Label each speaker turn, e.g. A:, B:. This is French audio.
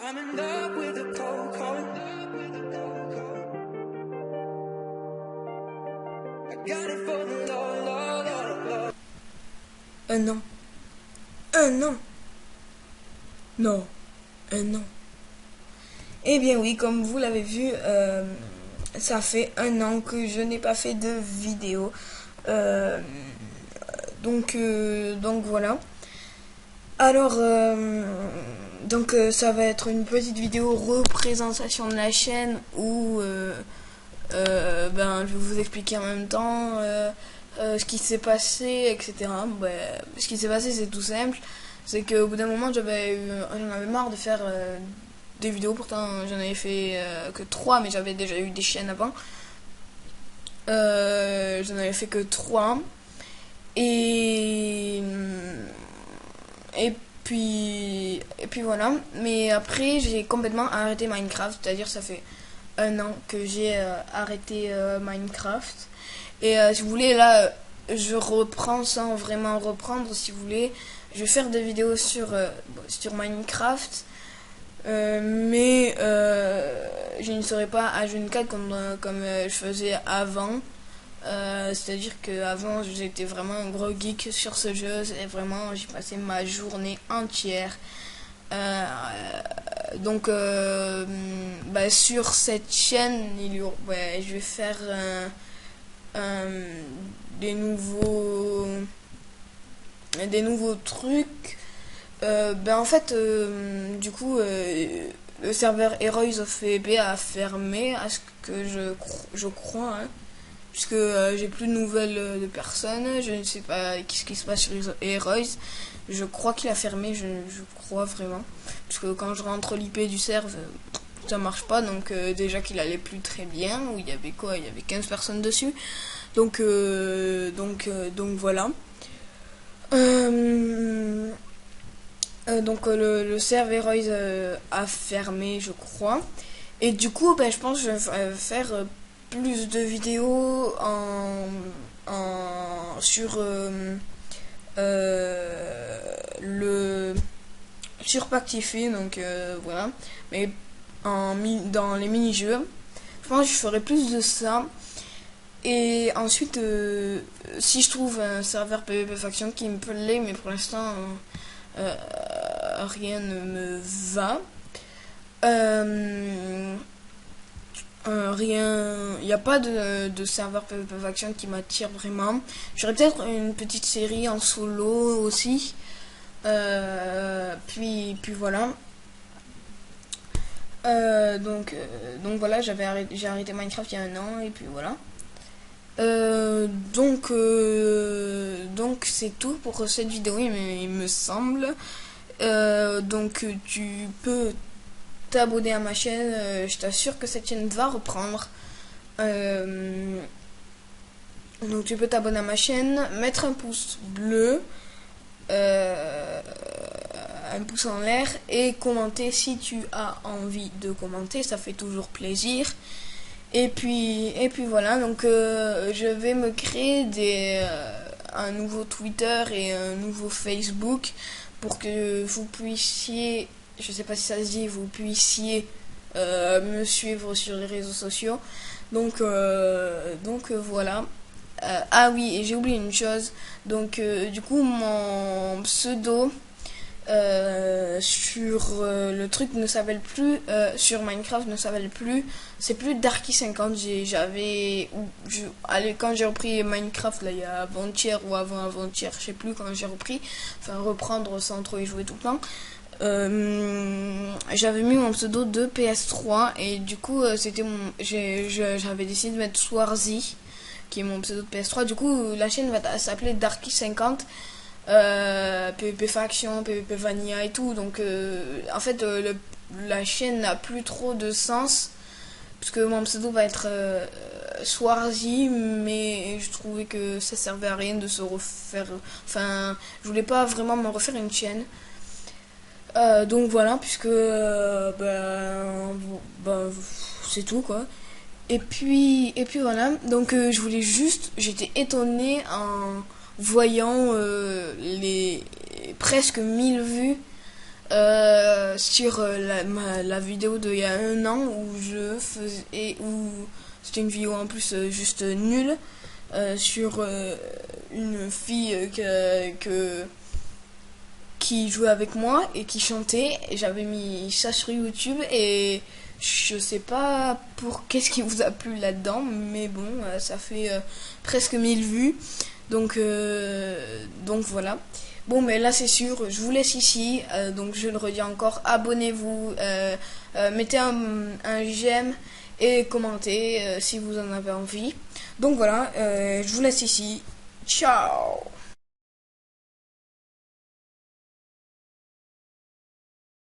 A: I'm in love with the cold. I got it for the Lord.
B: Un an. Un an. Non. Un an. Eh bien oui, comme vous l'avez vu, ça fait un an que je n'ai pas fait de vidéo. Donc voilà. Alors, ça va être une petite vidéo représentation de la chaîne où je vais vous expliquer en même temps ce qui s'est passé, etc. Ce qui s'est passé, c'est tout simple. C'est qu'au bout d'un moment, j'en avais marre de faire des vidéos. Pourtant, j'en avais fait que 3, mais j'avais déjà eu des chaînes avant. J'en avais fait que 3. Et puis voilà. Mais après, j'ai complètement arrêté Minecraft. C'est-à-dire, ça fait un an que j'ai arrêté Minecraft. Et si vous voulez, là, je reprends sans vraiment reprendre. Si vous voulez, je vais faire des vidéos sur Minecraft. Mais je ne serai pas à 24 comme je faisais avant. C'est-à-dire qu'avant j'étais vraiment un gros geek sur ce jeu, et vraiment j'y passais ma journée entière. Sur cette chaîne, je vais faire des nouveaux trucs. Du coup, le serveur Heroes of PvP a fermé, à ce que je crois, hein, puisque j'ai plus de nouvelles de personnes. Je ne sais pas ce qui se passe sur Heroes. Je crois qu'il a fermé, je crois vraiment, parce que quand je rentre l'IP du serve, ça marche pas. Donc déjà qu'il allait plus très bien, où il y avait 15 personnes dessus. Donc voilà. Le serveur Heroes a fermé, je crois. Et du coup, je pense que je vais faire plus de vidéos sur Pactify, donc voilà. Mais dans les mini-jeux, je pense que je ferai plus de ça. Et ensuite, si je trouve un serveur PvP Faction qui me plaît, mais pour l'instant rien ne me va. Il n'y a pas de serveur PvP Faction qui m'attire vraiment. J'aurais peut-être une petite série en solo aussi. Puis voilà. Donc voilà, j'ai arrêté Minecraft il y a un an, et puis voilà. Donc c'est tout pour cette vidéo, il me semble. Donc tu peux t'abonner à ma chaîne, je t'assure que cette chaîne va reprendre. Donc tu peux t'abonner à ma chaîne, mettre un pouce bleu, un pouce en l'air, et commenter si tu as envie de commenter, ça fait toujours plaisir. Et puis voilà, donc je vais me créer un nouveau Twitter et un nouveau Facebook pour que vous puissiez, je sais pas si ça se dit, vous puissiez me suivre sur les réseaux sociaux. Donc voilà. Ah oui, et j'ai oublié une chose. Donc du coup, mon pseudo sur le truc ne s'appelle plus, sur Minecraft ne s'appelle plus, c'est plus Darky50. Quand j'ai repris Minecraft, là, il y a avant-hier ou avant-hier, je sais plus quand j'ai repris, reprendre sans trop y jouer tout le temps. J'avais mis mon pseudo de PS3, et du coup j'avais décidé de mettre Swarzy, qui est mon pseudo de PS3. Du coup la chaîne va s'appeler Darky50. PvP Faction, PvP Vanilla et tout. Donc en fait la chaîne n'a plus trop de sens, parce que mon pseudo va être Swarzy, mais je trouvais que ça servait à rien de se refaire. Enfin, je voulais pas vraiment me refaire une chaîne. Donc voilà, puisque c'est tout quoi. Et puis voilà. Donc j'étais étonnée en voyant les presque 1000 vues sur la vidéo d'il y a un an où je faisais, où c'était une vidéo en plus juste nulle, sur une fille qui jouait avec moi et qui chantait, et j'avais mis ça sur YouTube, et je sais pas pour qu'est-ce qui vous a plu là-dedans, mais bon, ça fait presque 1000 vues, donc voilà. Bon, mais là c'est sûr, je vous laisse ici, donc je le redis encore, abonnez-vous, mettez un j'aime et commentez si vous en avez envie. Donc voilà, je vous laisse ici, ciao.